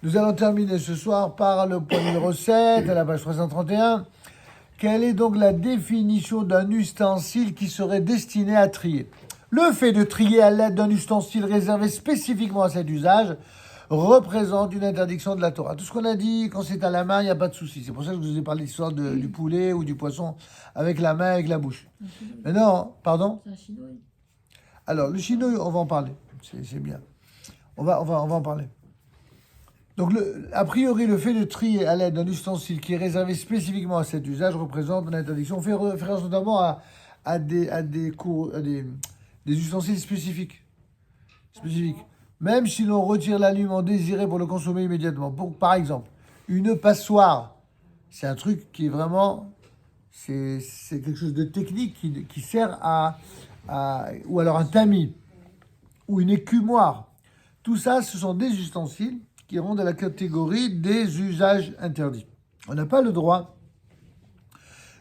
Nous allons terminer ce soir par le point numéro 7, à la page 331. Quelle est donc la définition d'un ustensile qui serait destiné à trier? Le fait de trier à l'aide d'un ustensile réservé spécifiquement à cet usage représente une interdiction de la Torah. Tout ce qu'on a dit, quand c'est à la main, il n'y a pas de souci. C'est pour ça que je vous ai parlé de l'histoire du poulet ou du poisson avec la main, avec la bouche. Mais non, pardon? C'est un chinois. Alors, le chinois, on va en parler. C'est bien. On va en parler. Donc, a priori, le fait de trier à l'aide d'un ustensile qui est réservé spécifiquement à cet usage représente une interdiction. On fait référence notamment à des ustensiles spécifiques. Même si l'on retire l'aliment désiré pour le consommer immédiatement. Par exemple, une passoire, c'est un truc qui est vraiment... C'est quelque chose de technique qui sert ou alors un tamis, ou une écumoire. Tout ça, ce sont des ustensiles qui rentrent dans la catégorie des usages interdits. On n'a pas le droit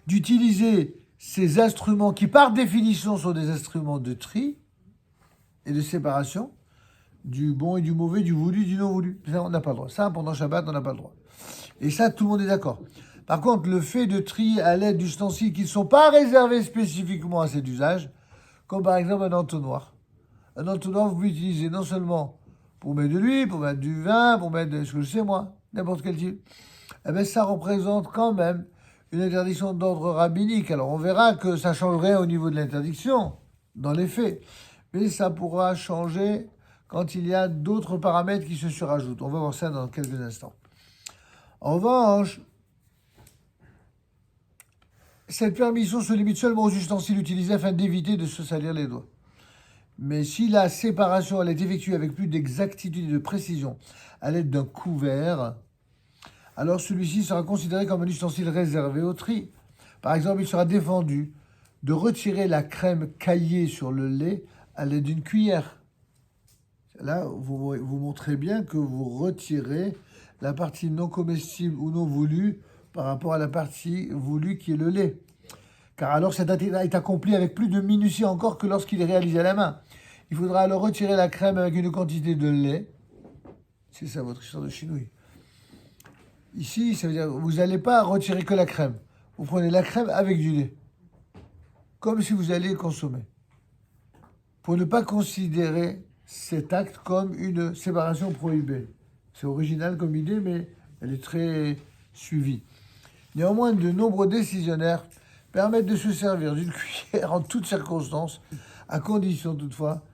d'utiliser ces instruments qui, par définition, sont des instruments de tri et de séparation du bon et du mauvais, du voulu et du non voulu. Ça, on n'a pas le droit. Ça, pendant Shabbat, on n'a pas le droit. Et ça, tout le monde est d'accord. Par contre, le fait de trier à l'aide d'ustensiles qui ne sont pas réservés spécifiquement à cet usage, comme par exemple un entonnoir. Un entonnoir, vous pouvez l'utiliser non seulement pour mettre de l'huile, pour mettre du vin, pour mettre ce que je sais moi, n'importe quel type. Eh bien, ça représente quand même une interdiction d'ordre rabbinique. Alors, on verra que ça changerait au niveau de l'interdiction, dans les faits. Mais ça pourra changer quand il y a d'autres paramètres qui se surajoutent. On va voir ça dans quelques instants. En revanche, cette permission se limite seulement aux ustensiles utilisés afin d'éviter de se salir les doigts. Mais si la séparation elle est effectuée avec plus d'exactitude et de précision à l'aide d'un couvert, alors celui-ci sera considéré comme un ustensile réservé au tri. Par exemple, il sera défendu de retirer la crème caillée sur le lait à l'aide d'une cuillère. Là, vous montrez bien que vous retirez la partie non comestible ou non voulue par rapport à la partie voulue qui est le lait. Car alors cet acte est accompli avec plus de minutie encore que lorsqu'il est réalisé à la main. Il faudra alors retirer la crème avec une quantité de lait. C'est ça votre histoire de chinouille. Ici, ça veut dire vous n'allez pas retirer que la crème. Vous prenez la crème avec du lait. Comme si vous alliez consommer. Pour ne pas considérer cet acte comme une séparation prohibée. C'est original comme idée, mais elle est très suivie. Néanmoins, de nombreux décisionnaires permettent de se servir d'une cuillère en toutes circonstances, à condition toutefois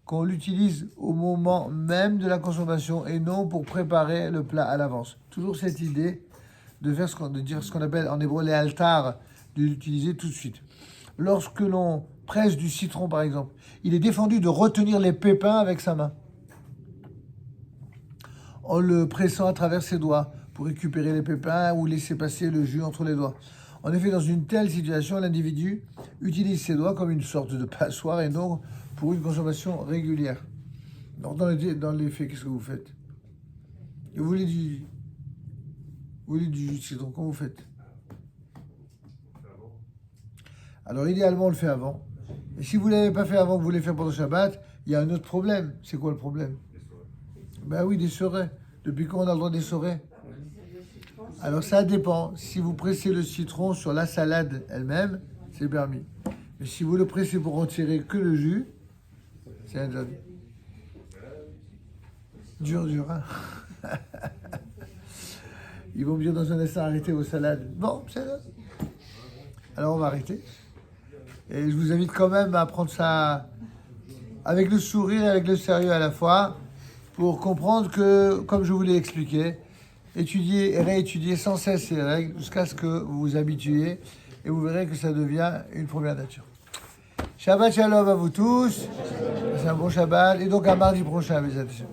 qu'on l'utilise au moment même de la consommation et non pour préparer le plat à l'avance. Toujours cette idée de dire ce qu'on appelle en hébreu les altars, de l'utiliser tout de suite. Lorsque l'on presse du citron, par exemple, il est défendu de retenir les pépins avec sa main, en le pressant à travers ses doigts pour récupérer les pépins ou laisser passer le jus entre les doigts. En effet, dans une telle situation, l'individu utilise ses doigts comme une sorte de passoire et non pour une consommation régulière. Donc, dans les faits, qu'est-ce que vous faites? Et vous voulez du jus de citron, comment vous faites? Alors, idéalement, on le fait avant. Et si vous ne l'avez pas fait avant, que vous voulez faire pendant le Shabbat, il y a un autre problème. C'est quoi le problème? Ben oui, des serets. Depuis quand on a le droit des serets? Alors ça dépend. Si vous pressez le citron sur la salade elle-même, c'est permis. Mais si vous le pressez pour retirer que le jus, c'est interdit. Dur, hein? Ils vont me dire dans un instant arrêter vos salades. Bon, c'est là. Alors on va arrêter. Et je vous invite quand même à prendre ça avec le sourire et avec le sérieux à la fois pour comprendre que, comme je vous l'ai expliqué, étudier et réétudier sans cesse ces règles jusqu'à ce que vous vous habituiez et vous verrez que ça devient une première nature. Shabbat shalom à vous tous. C'est un bon Shabbat et donc à mardi prochain, mes amis.